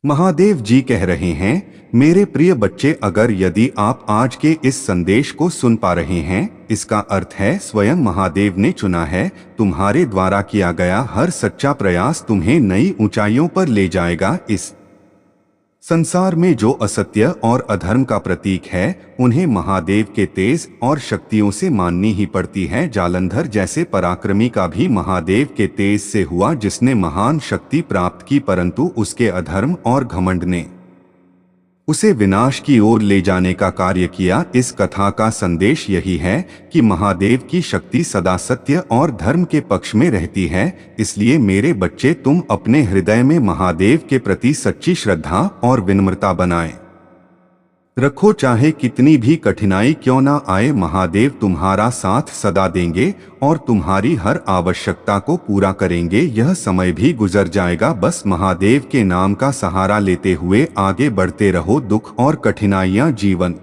महादेव जी कह रहे हैं, मेरे प्रिय बच्चे, अगर यदि आप आज के इस संदेश को सुन पा रहे हैं, इसका अर्थ है स्वयं महादेव ने चुना है। तुम्हारे द्वारा किया गया हर सच्चा प्रयास तुम्हें नई ऊंचाइयों पर ले जाएगा। इस संसार में जो असत्य और अधर्म का प्रतीक है, उन्हें महादेव के तेज और शक्तियों से माननी ही पड़ती है। जालंधर जैसे पराक्रमी का भी महादेव के तेज से हुआ, जिसने महान शक्ति प्राप्त की, परंतु उसके अधर्म और घमंड ने उसे विनाश की ओर ले जाने का कार्य किया। इस कथा का संदेश यही है कि महादेव की शक्ति सदा सत्य और धर्म के पक्ष में रहती है। इसलिए मेरे बच्चे, तुम अपने हृदय में महादेव के प्रति सच्ची श्रद्धा और विनम्रता बनाए रखो। चाहे कितनी भी कठिनाई क्यों ना आए, महादेव तुम्हारा साथ सदा देंगे और तुम्हारी हर आवश्यकता को पूरा करेंगे। यह समय भी गुजर जाएगा, बस महादेव के नाम का सहारा लेते हुए आगे बढ़ते रहो। दुख और कठिनाइयां जीवन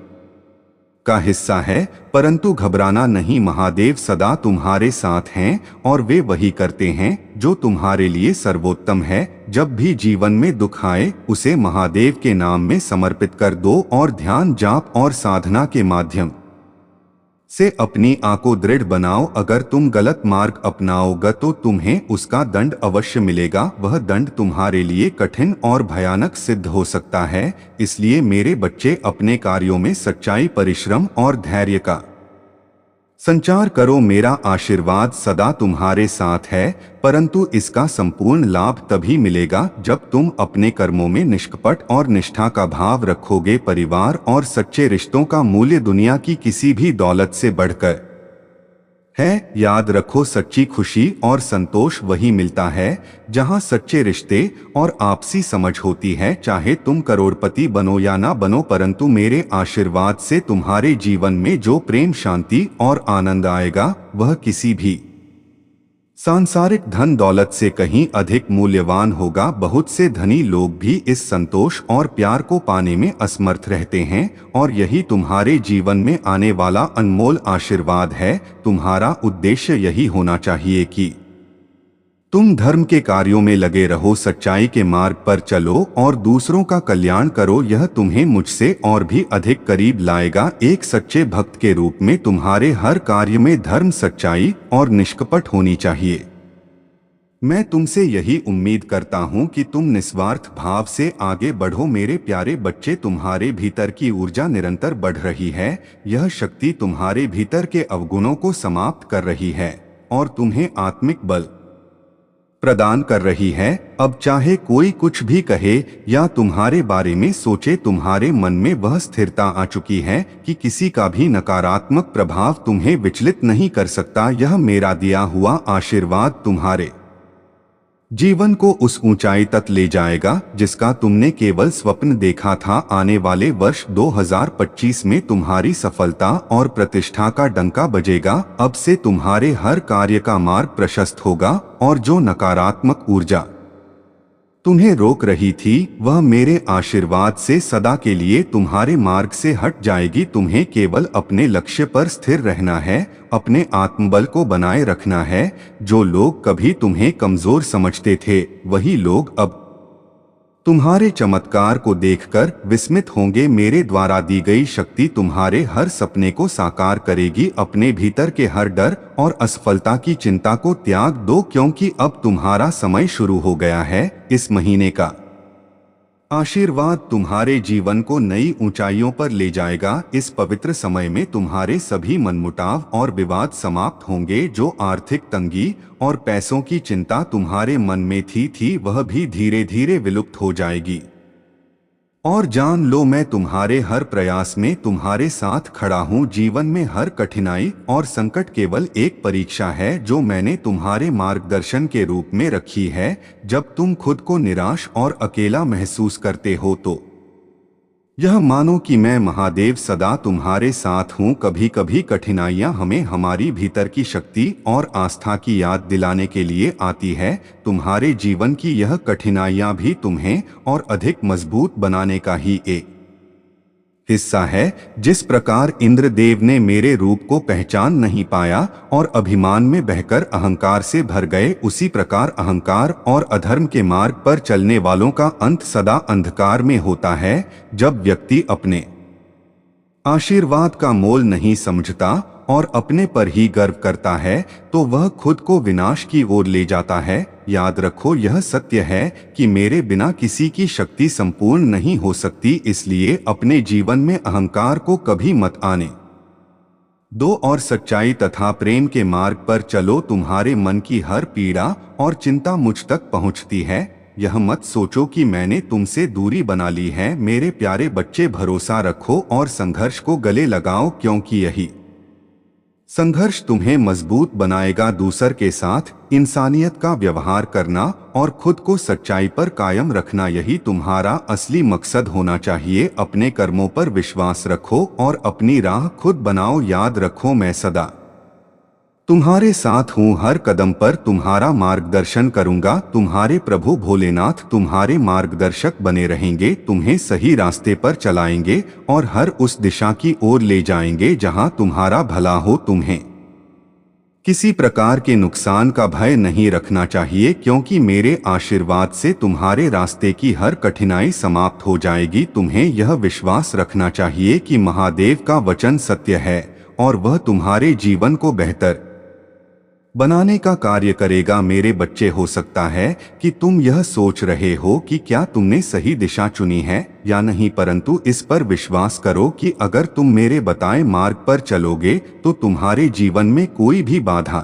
का हिस्सा है, परंतु घबराना नहीं। महादेव सदा तुम्हारे साथ हैं और वे वही करते हैं जो तुम्हारे लिए सर्वोत्तम है। जब भी जीवन में दुख आए, उसे महादेव के नाम में समर्पित कर दो और ध्यान, जाप और साधना के माध्यम से अपनी आंख को दृढ़ बनाओ। अगर तुम गलत मार्ग अपनाओगे तो तुम्हें उसका दंड अवश्य मिलेगा। वह दंड तुम्हारे लिए कठिन और भयानक सिद्ध हो सकता है। इसलिए मेरे बच्चे, अपने कार्यों में सच्चाई, परिश्रम और धैर्य का संचार करो। मेरा आशीर्वाद सदा तुम्हारे साथ है, परंतु इसका संपूर्ण लाभ तभी मिलेगा जब तुम अपने कर्मों में निष्कपट और निष्ठा का भाव रखोगे। परिवार और सच्चे रिश्तों का मूल्य दुनिया की किसी भी दौलत से बढ़कर है। याद रखो, सच्ची खुशी और संतोष वही मिलता है जहां सच्चे रिश्ते और आपसी समझ होती है। चाहे तुम करोड़पति बनो या ना बनो, परंतु मेरे आशीर्वाद से तुम्हारे जीवन में जो प्रेम, शांति और आनंद आएगा, वह किसी भी सांसारिक धन दौलत से कहीं अधिक मूल्यवान होगा। बहुत से धनी लोग भी इस संतोष और प्यार को पाने में असमर्थ रहते हैं, और यही तुम्हारे जीवन में आने वाला अनमोल आशीर्वाद है। तुम्हारा उद्देश्य यही होना चाहिए कि तुम धर्म के कार्यों में लगे रहो, सच्चाई के मार्ग पर चलो और दूसरों का कल्याण करो। यह तुम्हें मुझसे और भी अधिक करीब लाएगा। एक सच्चे भक्त के रूप में तुम्हारे हर कार्य में धर्म, सच्चाई और निष्कपट होनी चाहिए। मैं तुमसे यही उम्मीद करता हूं कि तुम निस्वार्थ भाव से आगे बढ़ो। मेरे प्यारे बच्चे, तुम्हारे भीतर की ऊर्जा निरंतर बढ़ रही है। यह शक्ति तुम्हारे भीतर के अवगुणों को समाप्त कर रही है और तुम्हें आत्मिक बल प्रदान कर रही है। अब चाहे कोई कुछ भी कहे या तुम्हारे बारे में सोचे, तुम्हारे मन में वह स्थिरता आ चुकी है कि किसी का भी नकारात्मक प्रभाव तुम्हें विचलित नहीं कर सकता। यह मेरा दिया हुआ आशीर्वाद तुम्हारे जीवन को उस ऊंचाई तक ले जाएगा जिसका तुमने केवल स्वप्न देखा था। आने वाले वर्ष 2025 में तुम्हारी सफलता और प्रतिष्ठा का डंका बजेगा। अब से तुम्हारे हर कार्य का मार्ग प्रशस्त होगा और जो नकारात्मक ऊर्जा तुम्हें रोक रही थी, वह मेरे आशीर्वाद से सदा के लिए तुम्हारे मार्ग से हट जाएगी। तुम्हें केवल अपने लक्ष्य पर स्थिर रहना है, अपने आत्मबल को बनाए रखना है। जो लोग कभी तुम्हें कमजोर समझते थे, वही लोग अब तुम्हारे चमत्कार को देखकर विस्मित होंगे। मेरे द्वारा दी गई शक्ति तुम्हारे हर सपने को साकार करेगी। अपने भीतर के हर डर और असफलता की चिंता को त्याग दो, क्योंकि अब तुम्हारा समय शुरू हो गया है। इस महीने का आशीर्वाद तुम्हारे जीवन को नई ऊंचाइयों पर ले जाएगा। इस पवित्र समय में तुम्हारे सभी मनमुटाव और विवाद समाप्त होंगे। जो आर्थिक तंगी और पैसों की चिंता तुम्हारे मन में थी वह भी धीरे धीरे विलुप्त हो जाएगी। और जान लो, मैं तुम्हारे हर प्रयास में तुम्हारे साथ खड़ा हूँ। जीवन में हर कठिनाई और संकट केवल एक परीक्षा है जो मैंने तुम्हारे मार्गदर्शन के रूप में रखी है। जब तुम खुद को निराश और अकेला महसूस करते हो तो यह मानो कि मैं महादेव सदा तुम्हारे साथ हूँ। कभी कभी कठिनाइयाँ हमें हमारी भीतर की शक्ति और आस्था की याद दिलाने के लिए आती है। तुम्हारे जीवन की यह कठिनाइयाँ भी तुम्हें और अधिक मजबूत बनाने का ही एक हिस्सा है। जिस प्रकार इंद्रदेव ने मेरे रूप को पहचान नहीं पाया और अभिमान में बहकर अहंकार से भर गए, उसी प्रकार अहंकार और अधर्म के मार्ग पर चलने वालों का अंत सदा अंधकार में होता है। जब व्यक्ति अपने आशीर्वाद का मोल नहीं समझता और अपने पर ही गर्व करता है तो वह खुद को विनाश की ओर ले जाता है। याद रखो, यह सत्य है कि मेरे बिना किसी की शक्ति संपूर्ण नहीं हो सकती, इसलिए अपने जीवन में अहंकार को कभी मत आने दो और सच्चाई तथा प्रेम के मार्ग पर चलो। तुम्हारे मन की हर पीड़ा और चिंता मुझ तक पहुंचती है। यह मत सोचो कि मैंने तुमसे दूरी बना ली है। मेरे प्यारे बच्चे, भरोसा रखो और संघर्ष को गले लगाओ, क्योंकि यही संघर्ष तुम्हें मजबूत बनाएगा। दूसर के साथ इंसानियत का व्यवहार करना और खुद को सच्चाई पर कायम रखना, यही तुम्हारा असली मकसद होना चाहिए। अपने कर्मों पर विश्वास रखो और अपनी राह खुद बनाओ। याद रखो, मैं सदा तुम्हारे साथ हूँ, हर कदम पर तुम्हारा मार्गदर्शन करूंगा। तुम्हारे प्रभु भोलेनाथ तुम्हारे मार्गदर्शक बने रहेंगे, तुम्हें सही रास्ते पर चलाएंगे और हर उस दिशा की ओर ले जाएंगे जहां तुम्हारा भला हो। तुम्हें किसी प्रकार के नुकसान का भय नहीं रखना चाहिए, क्योंकि मेरे आशीर्वाद से तुम्हारे रास्ते की हर कठिनाई समाप्त हो जाएगी। तुम्हें यह विश्वास रखना चाहिए कि महादेव का वचन सत्य है और वह तुम्हारे जीवन को बेहतर बनाने का कार्य करेगा। मेरे बच्चे, हो सकता है कि तुम यह सोच रहे हो कि क्या तुमने सही दिशा चुनी है या नहीं, परंतु इस पर विश्वास करो कि अगर तुम मेरे बताए मार्ग पर चलोगे तो तुम्हारे जीवन में कोई भी बाधा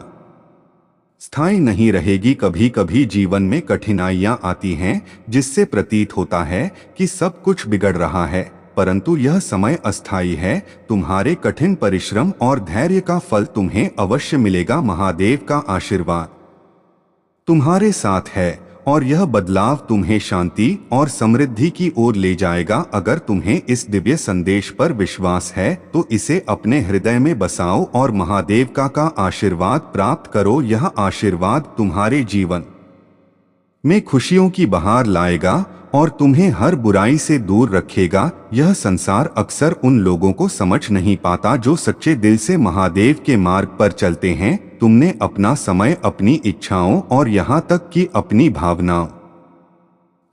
स्थायी नहीं रहेगी। कभी कभी जीवन में कठिनाइयां आती हैं जिससे प्रतीत होता है कि सब कुछ बिगड़ रहा है, परंतु यह समय अस्थायी है। तुम्हारे कठिन परिश्रम और धैर्य का फल तुम्हें अवश्य मिलेगा। महादेव का आशीर्वाद तुम्हारे साथ है और यह बदलाव तुम्हें शांति और समृद्धि की ओर ले जाएगा। अगर तुम्हें इस दिव्य संदेश पर विश्वास है तो इसे अपने हृदय में बसाओ और महादेव का आशीर्वाद प्राप्त करो। यह आशीर्वाद तुम्हारे जीवन में खुशियों की बहार लाएगा और तुम्हें हर बुराई से दूर रखेगा। यह संसार अक्सर उन लोगों को समझ नहीं पाता जो सच्चे दिल से महादेव के मार्ग पर चलते हैं। तुमने अपना समय, अपनी इच्छाओं और यहाँ तक कि अपनी भावनाओं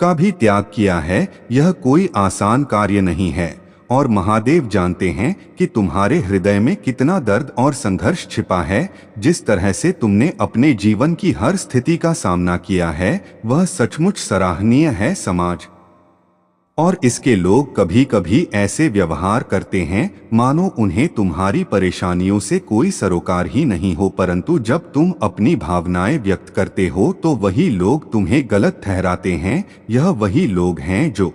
का भी त्याग किया है। यह कोई आसान कार्य नहीं है और महादेव जानते हैं कि तुम्हारे हृदय में कितना दर्द और संघर्ष छिपा है। जिस तरह से तुमने अपने जीवन की हर स्थिति का सामना किया है वह सचमुच सराहनीय है। समाज और इसके लोग कभी कभी ऐसे व्यवहार करते हैं मानो उन्हें तुम्हारी परेशानियों से कोई सरोकार ही नहीं हो, परंतु जब तुम अपनी भावनाएं व्यक्त करते हो तो वही लोग तुम्हें गलत ठहराते हैं। यह वही लोग हैं जो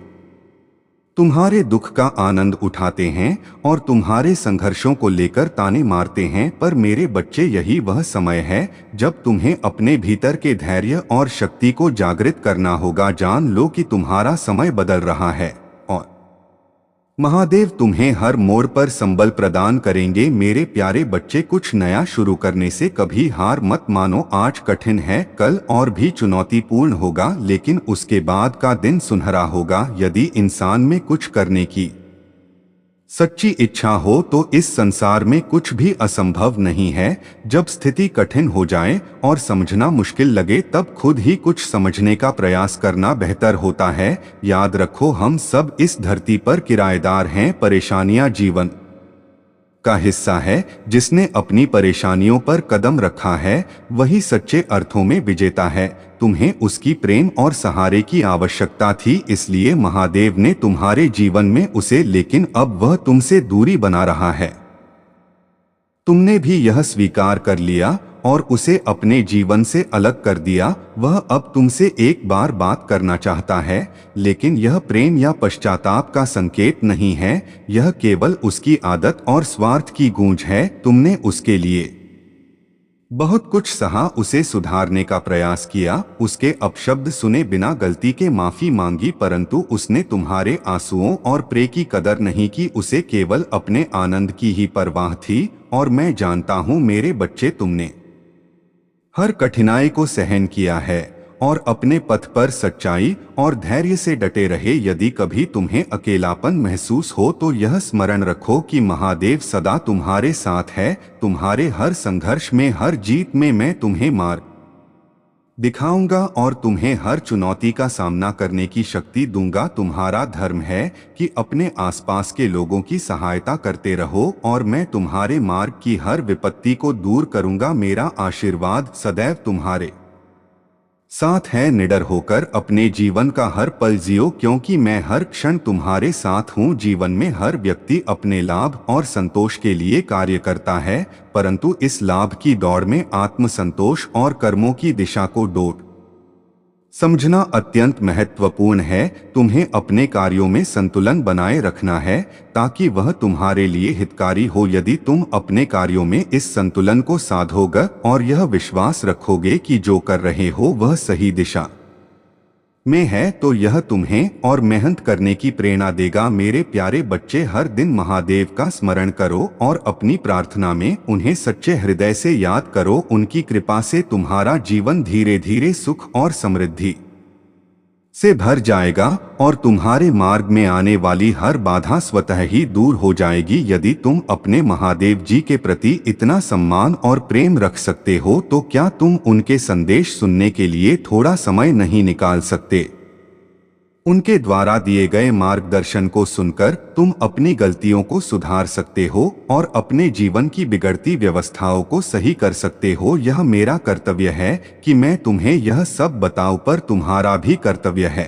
तुम्हारे दुख का आनंद उठाते हैं और तुम्हारे संघर्षों को लेकर ताने मारते हैं। पर मेरे बच्चे, यही वह समय है जब तुम्हें अपने भीतर के धैर्य और शक्ति को जागृत करना होगा। जान लो कि तुम्हारा समय बदल रहा है और महादेव तुम्हें हर मोड़ पर संबल प्रदान करेंगे। मेरे प्यारे बच्चे, कुछ नया शुरू करने से कभी हार मत मानो। आज कठिन है, कल और भी चुनौतीपूर्ण होगा, लेकिन उसके बाद का दिन सुनहरा होगा। यदि इंसान में कुछ करने की सच्ची इच्छा हो तो इस संसार में कुछ भी असंभव नहीं है। जब स्थिति कठिन हो जाए और समझना मुश्किल लगे तब खुद ही कुछ समझने का प्रयास करना बेहतर होता है। याद रखो, हम सब इस धरती पर किराएदार हैं। परेशानियां जीवन का हिस्सा है। जिसने अपनी परेशानियों पर कदम रखा है वही सच्चे अर्थों में विजेता है। तुम्हें उसकी प्रेम और सहारे की आवश्यकता थी, इसलिए महादेव ने तुम्हारे जीवन में उसे, लेकिन अब वह तुमसे दूरी बना रहा है। तुमने भी यह स्वीकार कर लिया और उसे अपने जीवन से अलग कर दिया। वह अब तुमसे एक बार बात करना चाहता है, लेकिन यह प्रेम या पश्चाताप का संकेत नहीं है। यह केवल उसकी आदत और स्वार्थ की गूंज है। तुमने उसके लिए बहुत कुछ सहा, उसे सुधारने का प्रयास किया, उसके अपशब्द सुने बिना गलती के माफी मांगी, परंतु उसने तुम्हारे आंसुओं और प्रेम की कदर नहीं की। उसे केवल अपने आनंद की ही परवाह थी। और मैं जानता हूं मेरे बच्चे, तुमने हर कठिनाई को सहन किया है और अपने पथ पर सच्चाई और धैर्य से डटे रहे। यदि कभी तुम्हें अकेलापन महसूस हो तो यह स्मरण रखो कि महादेव सदा तुम्हारे साथ है। तुम्हारे हर संघर्ष में, हर जीत में मैं तुम्हें मार्ग दिखाऊंगा और तुम्हें हर चुनौती का सामना करने की शक्ति दूंगा। तुम्हारा धर्म है कि अपने आसपास के लोगों की सहायता करते रहो और मैं तुम्हारे मार्ग की हर विपत्ति को दूर करूंगा। मेरा आशीर्वाद सदैव तुम्हारे साथ है। निडर होकर अपने जीवन का हर पल जियो, क्योंकि मैं हर क्षण तुम्हारे साथ हूँ। जीवन में हर व्यक्ति अपने लाभ और संतोष के लिए कार्य करता है, परंतु इस लाभ की दौड़ में आत्मसंतोष और कर्मों की दिशा को डोट समझना अत्यंत महत्वपूर्ण है। तुम्हें अपने कार्यों में संतुलन बनाए रखना है ताकि वह तुम्हारे लिए हितकारी हो। यदि तुम अपने कार्यों में इस संतुलन को साधोगे और यह विश्वास रखोगे कि जो कर रहे हो वह सही दिशा में है, तो यह तुम्हें और मेहनत करने की प्रेरणा देगा। मेरे प्यारे बच्चे, हर दिन महादेव का स्मरण करो और अपनी प्रार्थना में उन्हें सच्चे हृदय से याद करो। उनकी कृपा से तुम्हारा जीवन धीरे धीरे सुख और समृद्धि से भर जाएगा और तुम्हारे मार्ग में आने वाली हर बाधा स्वतः ही दूर हो जाएगी। यदि तुम अपने महादेव जी के प्रति इतना सम्मान और प्रेम रख सकते हो तो क्या तुम उनके संदेश सुनने के लिए थोड़ा समय नहीं निकाल सकते? उनके द्वारा दिए गए मार्गदर्शन को सुनकर तुम अपनी गलतियों को सुधार सकते हो और अपने जीवन की बिगड़ती व्यवस्थाओं को सही कर सकते हो। यह मेरा कर्तव्य है कि मैं तुम्हें यह सब बताऊं, पर तुम्हारा भी कर्तव्य है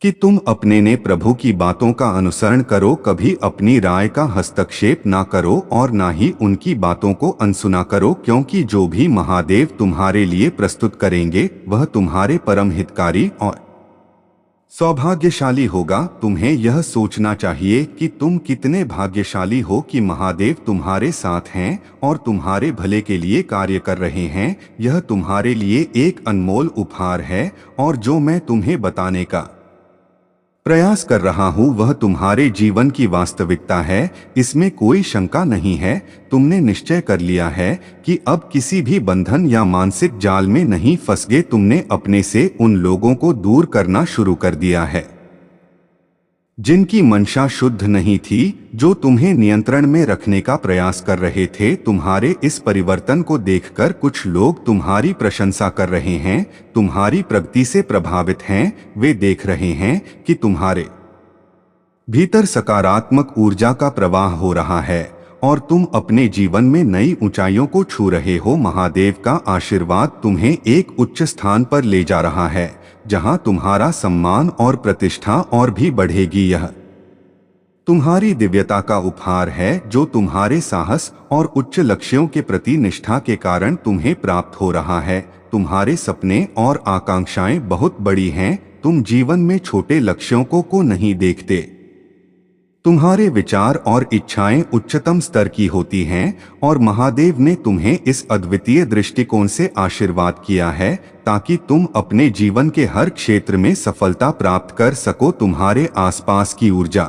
कि तुम अपने ने प्रभु की बातों का अनुसरण करो। कभी अपनी राय का हस्तक्षेप ना करो और ना ही उनकी बातों को अनसुना करो, क्योंकि जो भी महादेव तुम्हारे लिए प्रस्तुत करेंगे वह तुम्हारे परम हितकारी और सौभाग्यशाली होगा। तुम्हें यह सोचना चाहिए कि तुम कितने भाग्यशाली हो कि महादेव तुम्हारे साथ हैं और तुम्हारे भले के लिए कार्य कर रहे हैं। यह तुम्हारे लिए एक अनमोल उपहार है और जो मैं तुम्हें बताने का प्रयास कर रहा हूँ वह तुम्हारे जीवन की वास्तविकता है, इसमें कोई शंका नहीं है। तुमने निश्चय कर लिया है कि अब किसी भी बंधन या मानसिक जाल में नहीं फंसगे। तुमने अपने से उन लोगों को दूर करना शुरू कर दिया है जिनकी मंशा शुद्ध नहीं थी, जो तुम्हें नियंत्रण में रखने का प्रयास कर रहे थे। तुम्हारे इस परिवर्तन को देखकर कुछ लोग तुम्हारी प्रशंसा कर रहे हैं, तुम्हारी प्रगति से प्रभावित हैं। वे देख रहे हैं कि तुम्हारे भीतर सकारात्मक ऊर्जा का प्रवाह हो रहा है और तुम अपने जीवन में नई ऊंचाइयों को छू रहे हो। महादेव का आशीर्वाद तुम्हें एक उच्च स्थान पर ले जा रहा है, जहां तुम्हारा सम्मान और प्रतिष्ठा और भी बढ़ेगी। यह तुम्हारी दिव्यता का उपहार है जो तुम्हारे साहस और उच्च लक्ष्यों के प्रति निष्ठा के कारण तुम्हें प्राप्त हो रहा है। तुम्हारे सपने और आकांक्षाएं बहुत बड़ी हैं, तुम जीवन में छोटे लक्ष्यों को नहीं देखते। तुम्हारे विचार और इच्छाएं उच्चतम स्तर की होती हैं और महादेव ने तुम्हें इस अद्वितीय दृष्टिकोण से आशीर्वाद किया है ताकि तुम अपने जीवन के हर क्षेत्र में सफलता प्राप्त कर सको। तुम्हारे आसपास की ऊर्जा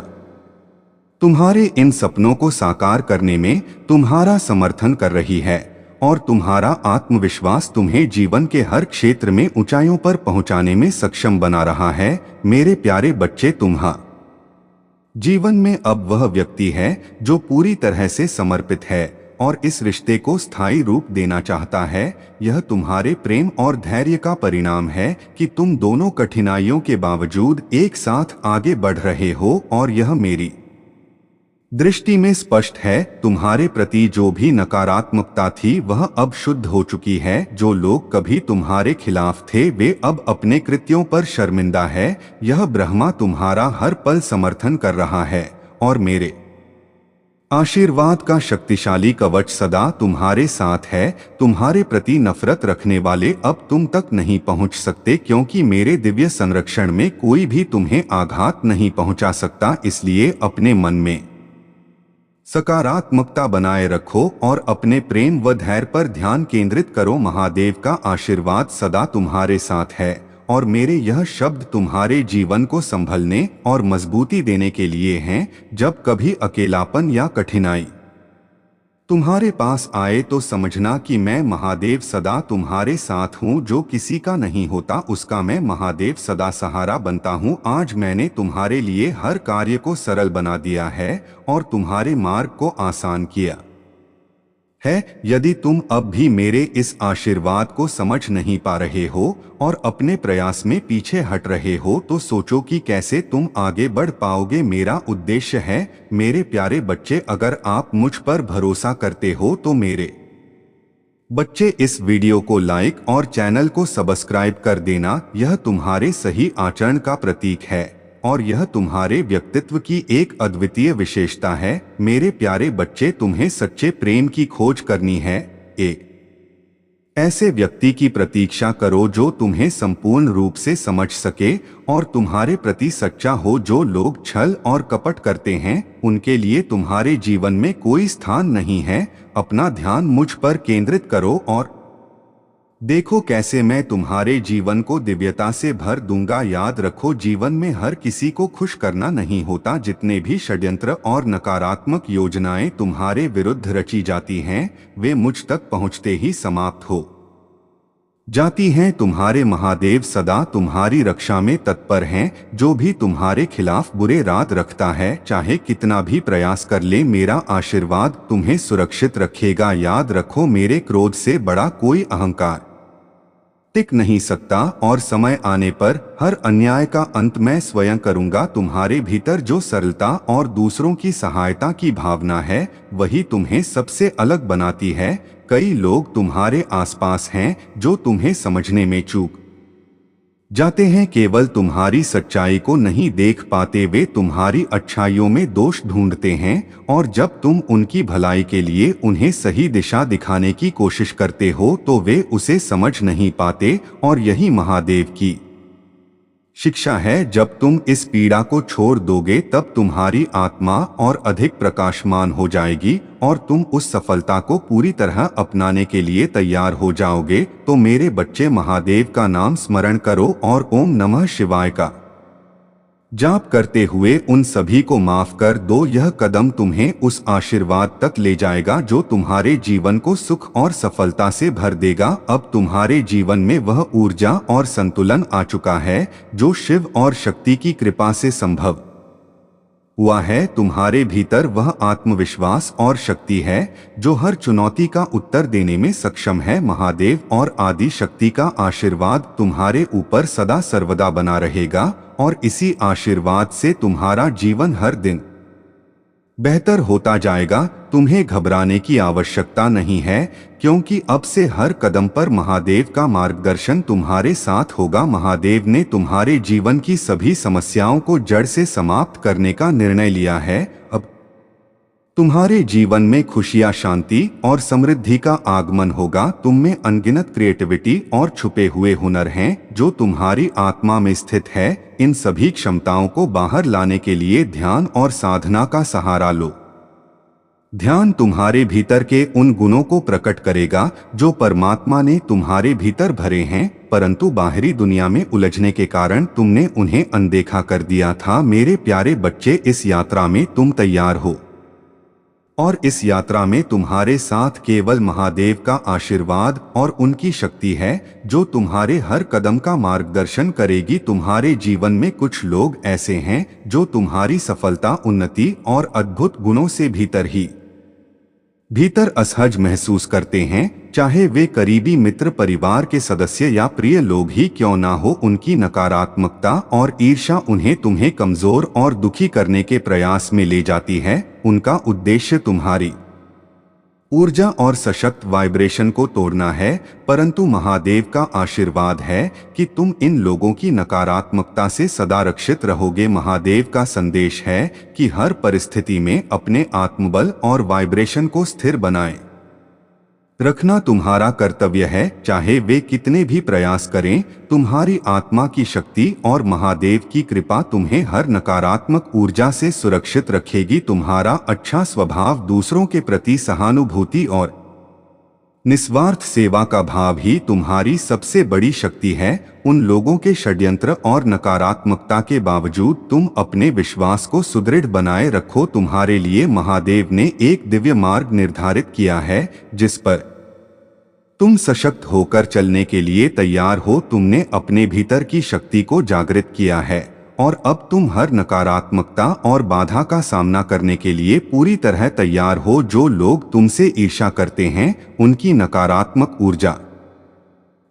तुम्हारे इन सपनों को साकार करने में तुम्हारा समर्थन कर रही है और तुम्हारा आत्मविश्वास तुम्हें जीवन के हर क्षेत्र में ऊंचाइयों पर पहुंचाने में सक्षम बना रहा है। मेरे प्यारे बच्चे, तुम्हारा जीवन में अब वह व्यक्ति है जो पूरी तरह से समर्पित है और इस रिश्ते को स्थायी रूप देना चाहता है। यह तुम्हारे प्रेम और धैर्य का परिणाम है कि तुम दोनों कठिनाइयों के बावजूद एक साथ आगे बढ़ रहे हो और यह मेरी दृष्टि में स्पष्ट है। तुम्हारे प्रति जो भी नकारात्मकता थी वह अब शुद्ध हो चुकी है। जो लोग कभी तुम्हारे खिलाफ थे वे अब अपने कृत्यों पर शर्मिंदा है। यह ब्रह्मा तुम्हारा हर पल समर्थन कर रहा है और मेरे आशीर्वाद का शक्तिशाली कवच सदा तुम्हारे साथ है। तुम्हारे प्रति नफरत रखने वाले अब तुम तक नहीं पहुंच सकते, क्योंकि मेरे दिव्य संरक्षण में कोई भी तुम्हें आघात नहीं पहुंचा सकता। इसलिए अपने मन में सकारात्मकता बनाए रखो और अपने प्रेम व धैर्य पर ध्यान केंद्रित करो। महादेव का आशीर्वाद सदा तुम्हारे साथ है और मेरे यह शब्द तुम्हारे जीवन को संभलने और मजबूती देने के लिए हैं। जब कभी अकेलापन या कठिनाई तुम्हारे पास आए तो समझना कि मैं महादेव सदा तुम्हारे साथ हूँ। जो किसी का नहीं होता उसका मैं महादेव सदा सहारा बनता हूँ। आज मैंने तुम्हारे लिए हर कार्य को सरल बना दिया है और तुम्हारे मार्ग को आसान किया है। यदि तुम अब भी मेरे इस आशीर्वाद को समझ नहीं पा रहे हो और अपने प्रयास में पीछे हट रहे हो तो सोचो कि कैसे तुम आगे बढ़ पाओगे। मेरा उद्देश्य है, मेरे प्यारे बच्चे, अगर आप मुझ पर भरोसा करते हो तो मेरे बच्चे इस वीडियो को लाइक और चैनल को सब्सक्राइब कर देना। यह तुम्हारे सही आचरण का प्रतीक है और यह तुम्हारे व्यक्तित्व की एक अद्वितीय विशेषता है। मेरे प्यारे बच्चे, तुम्हें सच्चे प्रेम की खोज करनी है। एक ऐसे व्यक्ति की प्रतीक्षा करो जो तुम्हें संपूर्ण रूप से समझ सके और तुम्हारे प्रति सच्चा हो। जो लोग छल और कपट करते हैं उनके लिए तुम्हारे जीवन में कोई स्थान नहीं है। अपना ध्यान मुझ पर केंद्रित करो और देखो कैसे मैं तुम्हारे जीवन को दिव्यता से भर दूंगा। याद रखो, जीवन में हर किसी को खुश करना नहीं होता। जितने भी षड्यंत्र और नकारात्मक योजनाएं तुम्हारे विरुद्ध रची जाती हैं वे मुझ तक पहुंचते ही समाप्त हो जाती हैं। तुम्हारे महादेव सदा तुम्हारी रक्षा में तत्पर हैं। जो भी तुम्हारे खिलाफ बुरे इरादे रखता है, चाहे कितना भी प्रयास कर ले, मेरा आशीर्वाद तुम्हें सुरक्षित रखेगा। याद रखो, मेरे क्रोध से बड़ा कोई अहंकार टिक नहीं सकता और समय आने पर हर अन्याय का अंत मैं स्वयं करूंगा। तुम्हारे भीतर जो सरलता और दूसरों की सहायता की भावना है वही तुम्हें सबसे अलग बनाती है। कई लोग तुम्हारे आसपास हैं जो तुम्हें समझने में चूक जाते हैं, केवल तुम्हारी सच्चाई को नहीं देख पाते। वे तुम्हारी अच्छाइयों में दोष ढूंढते हैं और जब तुम उनकी भलाई के लिए उन्हें सही दिशा दिखाने की कोशिश करते हो तो वे उसे समझ नहीं पाते। और यही महादेव की शिक्षा है, जब तुम इस पीड़ा को छोड़ दोगे तब तुम्हारी आत्मा और अधिक प्रकाशमान हो जाएगी और तुम उस सफलता को पूरी तरह अपनाने के लिए तैयार हो जाओगे। तो मेरे बच्चे, महादेव का नाम स्मरण करो और ओम नमः शिवाय का जाप करते हुए उन सभी को माफ कर दो। यह कदम तुम्हें उस आशीर्वाद तक ले जाएगा जो तुम्हारे जीवन को सुख और सफलता से भर देगा। अब तुम्हारे जीवन में वह ऊर्जा और संतुलन आ चुका है जो शिव और शक्ति की कृपा से संभव हुआ है। तुम्हारे भीतर वह आत्मविश्वास और शक्ति है जो हर चुनौती का उत्तर देने में सक्षम है। महादेव और आदि शक्ति का आशीर्वाद तुम्हारे ऊपर सदा सर्वदा बना रहेगा और इसी आशीर्वाद से तुम्हारा जीवन हर दिन बेहतर होता जाएगा। तुम्हें घबराने की आवश्यकता नहीं है क्योंकि अब से हर कदम पर महादेव का मार्गदर्शन तुम्हारे साथ होगा। महादेव ने तुम्हारे जीवन की सभी समस्याओं को जड़ से समाप्त करने का निर्णय लिया है। अब तुम्हारे जीवन में खुशियां, शांति और समृद्धि का आगमन होगा। तुम में अनगिनत क्रिएटिविटी और छुपे हुए हुनर हैं जो तुम्हारी आत्मा में स्थित है। इन सभी क्षमताओं को बाहर लाने के लिए ध्यान और साधना का सहारा लो। ध्यान तुम्हारे भीतर के उन गुणों को प्रकट करेगा जो परमात्मा ने तुम्हारे भीतर भरे हैं, परंतु बाहरी दुनिया में उलझने के कारण तुमने उन्हें अनदेखा कर दिया था। मेरे प्यारे बच्चे, इस यात्रा में तुम तैयार हो और इस यात्रा में तुम्हारे साथ केवल महादेव का आशीर्वाद और उनकी शक्ति है जो तुम्हारे हर कदम का मार्गदर्शन करेगी। तुम्हारे जीवन में कुछ लोग ऐसे हैं जो तुम्हारी सफलता, उन्नति और अद्भुत गुणों से भीतर असहज महसूस करते हैं, चाहे वे करीबी मित्र, परिवार के सदस्य या प्रिय लोग ही क्यों ना हो। उनकी नकारात्मकता और ईर्ष्या उन्हें तुम्हें कमजोर और दुखी करने के प्रयास में ले जाती है। उनका उद्देश्य तुम्हारी ऊर्जा और सशक्त वाइब्रेशन को तोड़ना है, परंतु महादेव का आशीर्वाद है कि तुम इन लोगों की नकारात्मकता से सदा रक्षित रहोगे। महादेव का संदेश है कि हर परिस्थिति में अपने आत्मबल और वाइब्रेशन को स्थिर बनाए रखना तुम्हारा कर्तव्य है। चाहे वे कितने भी प्रयास करें, तुम्हारी आत्मा की शक्ति और महादेव की कृपा तुम्हें हर नकारात्मक ऊर्जा से सुरक्षित रखेगी। तुम्हारा अच्छा स्वभाव, दूसरों के प्रति सहानुभूति और निस्वार्थ सेवा का भाव ही तुम्हारी सबसे बड़ी शक्ति है। उन लोगों के षड्यंत्र और नकारात्मकता के बावजूद तुम अपने विश्वास को सुदृढ़ बनाए रखो। तुम्हारे लिए महादेव ने एक दिव्य मार्ग निर्धारित किया है जिस पर तुम सशक्त होकर चलने के लिए तैयार हो। तुमने अपने भीतर की शक्ति को जागृत किया है और अब तुम हर नकारात्मकता और बाधा का सामना करने के लिए पूरी तरह तैयार हो। जो लोग तुमसे ईर्ष्या करते हैं उनकी नकारात्मक ऊर्जा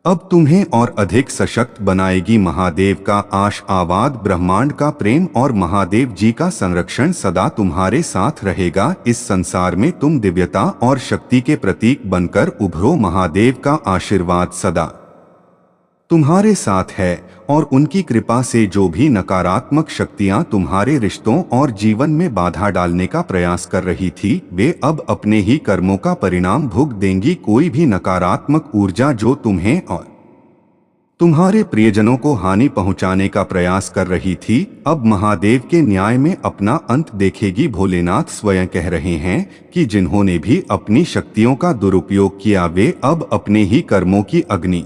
अब तुम्हें और अधिक सशक्त बनाएगी। महादेव का आशीर्वाद, ब्रह्मांड का प्रेम और महादेव जी का संरक्षण सदा तुम्हारे साथ रहेगा। इस संसार में तुम दिव्यता और शक्ति के प्रतीक बनकर उभरो। महादेव का आशीर्वाद सदा तुम्हारे साथ है और उनकी कृपा से जो भी नकारात्मक शक्तियां तुम्हारे रिश्तों और जीवन में बाधा डालने का प्रयास कर रही थी वे अब अपने ही कर्मों का परिणाम भुगत देंगी। कोई भी नकारात्मक ऊर्जा जो तुम्हें और तुम्हारे प्रियजनों को हानि पहुंचाने का प्रयास कर रही थी अब महादेव के न्याय में अपना अंत देखेगी। भोलेनाथ स्वयं कह रहे हैं कि जिन्होंने भी अपनी शक्तियों का दुरुपयोग किया वे अब अपने ही कर्मों की अग्नि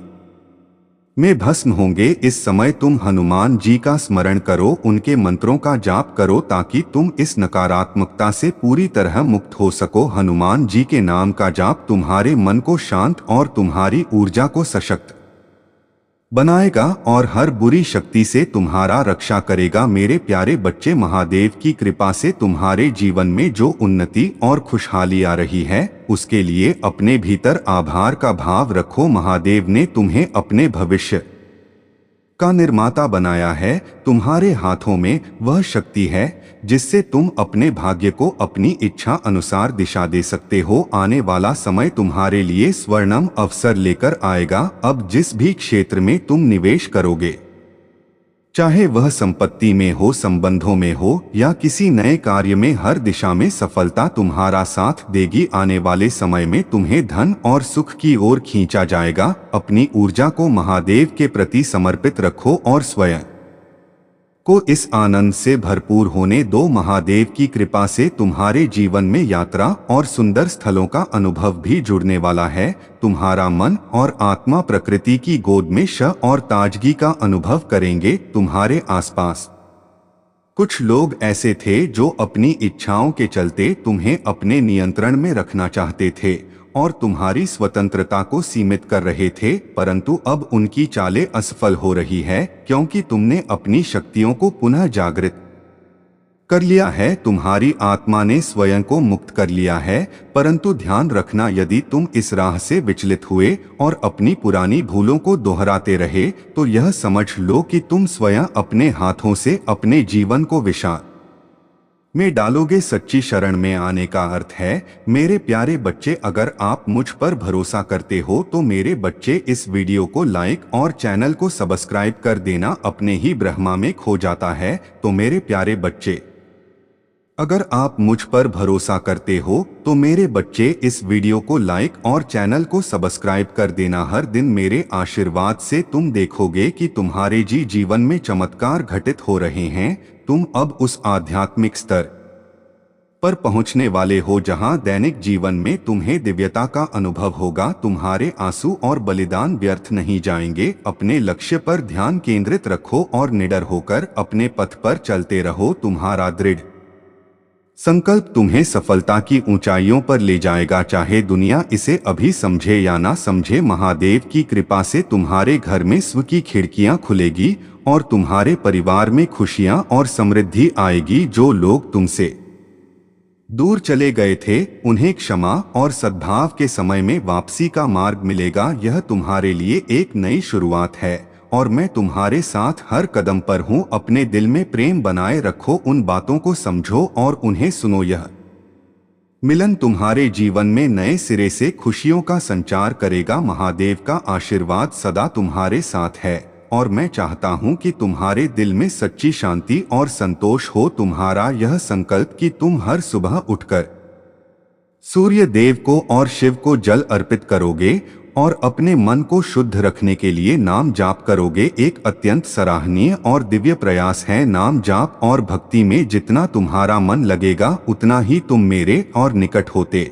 में भस्म होंगे। इस समय तुम हनुमान जी का स्मरण करो, उनके मंत्रों का जाप करो ताकि तुम इस नकारात्मकता से पूरी तरह मुक्त हो सको। हनुमान जी के नाम का जाप तुम्हारे मन को शांत और तुम्हारी ऊर्जा को सशक्त बनाएगा और हर बुरी शक्ति से तुम्हारा रक्षा करेगा। मेरे प्यारे बच्चे, महादेव की कृपा से तुम्हारे जीवन में जो उन्नति और खुशहाली आ रही है उसके लिए अपने भीतर आभार का भाव रखो। महादेव ने तुम्हें अपने भविष्य का निर्माता बनाया है। तुम्हारे हाथों में वह शक्ति है जिससे तुम अपने भाग्य को अपनी इच्छा अनुसार दिशा दे सकते हो। आने वाला समय तुम्हारे लिए स्वर्णिम अवसर लेकर आएगा। अब जिस भी क्षेत्र में तुम निवेश करोगे, चाहे वह संपत्ति में हो, संबंधों में हो या किसी नए कार्य में, हर दिशा में सफलता तुम्हारा साथ देगी। आने वाले समय में तुम्हें धन और सुख की ओर खींचा जाएगा। अपनी ऊर्जा को महादेव के प्रति समर्पित रखो और स्वयं को इस आनंद से भरपूर होने दो। महादेव की कृपा से तुम्हारे जीवन में यात्रा और सुंदर स्थलों का अनुभव भी जुड़ने वाला है। तुम्हारा मन और आत्मा प्रकृति की गोद में और ताजगी का अनुभव करेंगे। तुम्हारे आसपास कुछ लोग ऐसे थे जो अपनी इच्छाओं के चलते तुम्हें अपने नियंत्रण में रखना चाहते थे और तुम्हारी स्वतंत्रता को सीमित कर रहे थे, परंतु अब उनकी चालें असफल हो रही है क्योंकि तुमने अपनी शक्तियों को पुनः जागृत कर लिया है। तुम्हारी आत्मा ने स्वयं को मुक्त कर लिया है, परंतु ध्यान रखना, यदि तुम इस राह से विचलित हुए और अपनी पुरानी भूलों को दोहराते रहे तो यह समझ लो कि तुम स्वयं अपने हाथों से अपने जीवन को विषाद में डालोगे। सच्ची शरण में आने का अर्थ है, मेरे प्यारे बच्चे, अगर आप मुझ पर भरोसा करते हो तो मेरे बच्चे इस वीडियो को लाइक और चैनल को सब्सक्राइब कर देना अपने ही ब्रह्मा में खो जाता है। तो मेरे प्यारे बच्चे, अगर आप मुझ पर भरोसा करते हो तो मेरे बच्चे इस वीडियो को लाइक और चैनल को सब्सक्राइब कर देना। हर दिन मेरे आशीर्वाद से तुम देखोगे कि तुम्हारे जीवन में चमत्कार घटित हो रहे हैं। तुम अब उस आध्यात्मिक स्तर पर पहुंचने वाले हो जहां दैनिक जीवन में तुम्हें दिव्यता का अनुभव होगा। तुम्हारे आंसू और बलिदान व्यर्थ नहीं जाएंगे। अपने लक्ष्य पर ध्यान केंद्रित रखो और निडर होकर अपने पथ पर चलते रहो। तुम्हारा दृढ़ संकल्प तुम्हें सफलता की ऊंचाइयों पर ले जाएगा, चाहे दुनिया इसे अभी समझे या ना समझे। महादेव की कृपा से तुम्हारे घर में सुख की खिड़कियां खुलेगी और तुम्हारे परिवार में खुशियां और समृद्धि आएगी। जो लोग तुमसे दूर चले गए थे उन्हें क्षमा और सद्भाव के समय में वापसी का मार्ग मिलेगा। यह तुम्हारे लिए एक नई शुरुआत है और मैं तुम्हारे साथ हर कदम पर हूँ। अपने दिल में प्रेम बनाए रखो, उन बातों को समझो और उन्हें सुनो। यह मिलन तुम्हारे जीवन में नए सिरे से खुशियों का संचार करेगा। महादेव का आशीर्वाद सदा तुम्हारे साथ है और मैं चाहता हूँ कि तुम्हारे दिल में सच्ची शांति और संतोष हो। तुम्हारा यह संकल्प कि तुम हर सुबह उठकर सूर्य देव को और शिव को जल अर्पित करोगे और अपने मन को शुद्ध रखने के लिए नाम जाप करोगे, एक अत्यंत सराहनीय और दिव्य प्रयास है। नाम जाप और भक्ति में जितना तुम्हारा मन लगेगा उतना ही तुम मेरे और निकट होते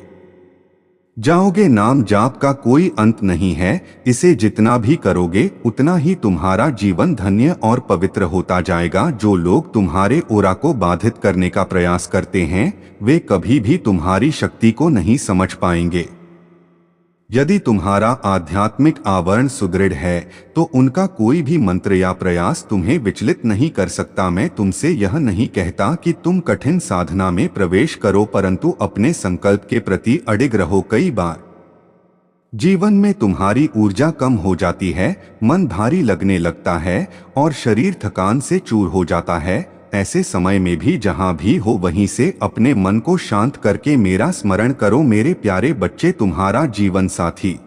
जाओगे। नाम जाप का कोई अंत नहीं है, इसे जितना भी करोगे उतना ही तुम्हारा जीवन धन्य और पवित्र होता जाएगा। जो लोग तुम्हारे ओरा को बाधित करने का प्रयास करते हैं वे कभी भी तुम्हारी शक्ति को नहीं समझ पाएंगे। यदि तुम्हारा आध्यात्मिक आवरण सुदृढ़ है तो उनका कोई भी मंत्र या प्रयास तुम्हें विचलित नहीं कर सकता। मैं तुमसे यह नहीं कहता कि तुम कठिन साधना में प्रवेश करो, परंतु अपने संकल्प के प्रति अडिग रहो। कई बार जीवन में तुम्हारी ऊर्जा कम हो जाती है, मन भारी लगने लगता है और शरीर थकान से चूर हो जाता है। ऐसे समय में भी जहां भी हो वहीं से अपने मन को शांत करके मेरा स्मरण करो। मेरे प्यारे बच्चे, तुम्हारा जीवन साथी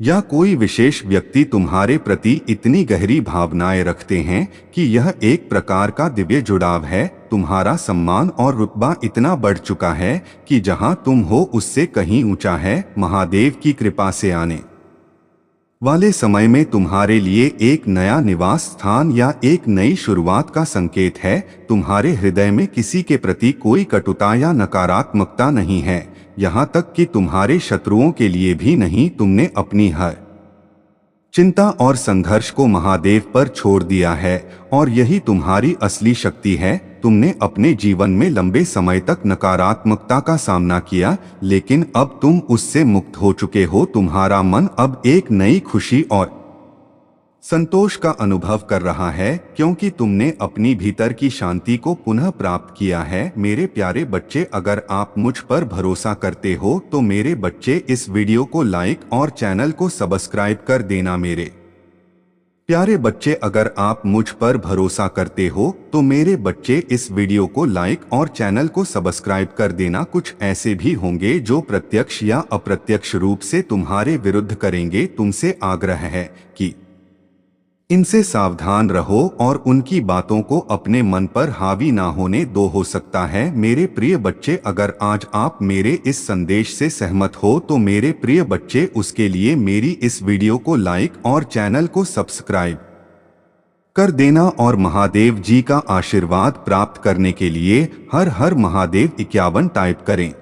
या कोई विशेष व्यक्ति तुम्हारे प्रति इतनी गहरी भावनाएं रखते हैं कि यह एक प्रकार का दिव्य जुड़ाव है। तुम्हारा सम्मान और रुतबा इतना बढ़ चुका है कि जहां तुम हो उससे कहीं ऊंचा है। महादेव की कृपा से आने वाले समय में तुम्हारे लिए एक नया निवास स्थान या एक नई शुरुआत का संकेत है। तुम्हारे हृदय में किसी के प्रति कोई कटुता या नकारात्मकता नहीं है, यहाँ तक कि तुम्हारे शत्रुओं के लिए भी नहीं। तुमने अपनी हर चिंता और संघर्ष को महादेव पर छोड़ दिया है और यही तुम्हारी असली शक्ति है। तुमने अपने जीवन में लंबे समय तक नकारात्मकता का सामना किया, लेकिन अब तुम उससे मुक्त हो चुके हो। तुम्हारा मन अब एक नई खुशी और संतोष का अनुभव कर रहा है क्योंकि तुमने अपनी भीतर की शांति को पुनः प्राप्त किया है। मेरे प्यारे बच्चे, अगर आप मुझ पर भरोसा करते हो तो मेरे बच्चे इस वीडियो को लाइक और चैनल को सब्सक्राइब कर देना। मेरे प्यारे बच्चे, अगर आप मुझ पर भरोसा करते हो तो मेरे बच्चे इस वीडियो को लाइक और चैनल को सब्सक्राइब कर देना। कुछ ऐसे भी होंगे जो प्रत्यक्ष या अप्रत्यक्ष रूप से तुम्हारे विरुद्ध करेंगे। तुमसे आग्रह है कि इनसे सावधान रहो और उनकी बातों को अपने मन पर हावी ना होने दो। हो सकता है मेरे प्रिय बच्चे, अगर आज आप मेरे इस संदेश से सहमत हो तो मेरे प्रिय बच्चे उसके लिए मेरी इस वीडियो को लाइक और चैनल को सब्सक्राइब कर देना। और महादेव जी का आशीर्वाद प्राप्त करने के लिए हर हर महादेव 51 टाइप करें।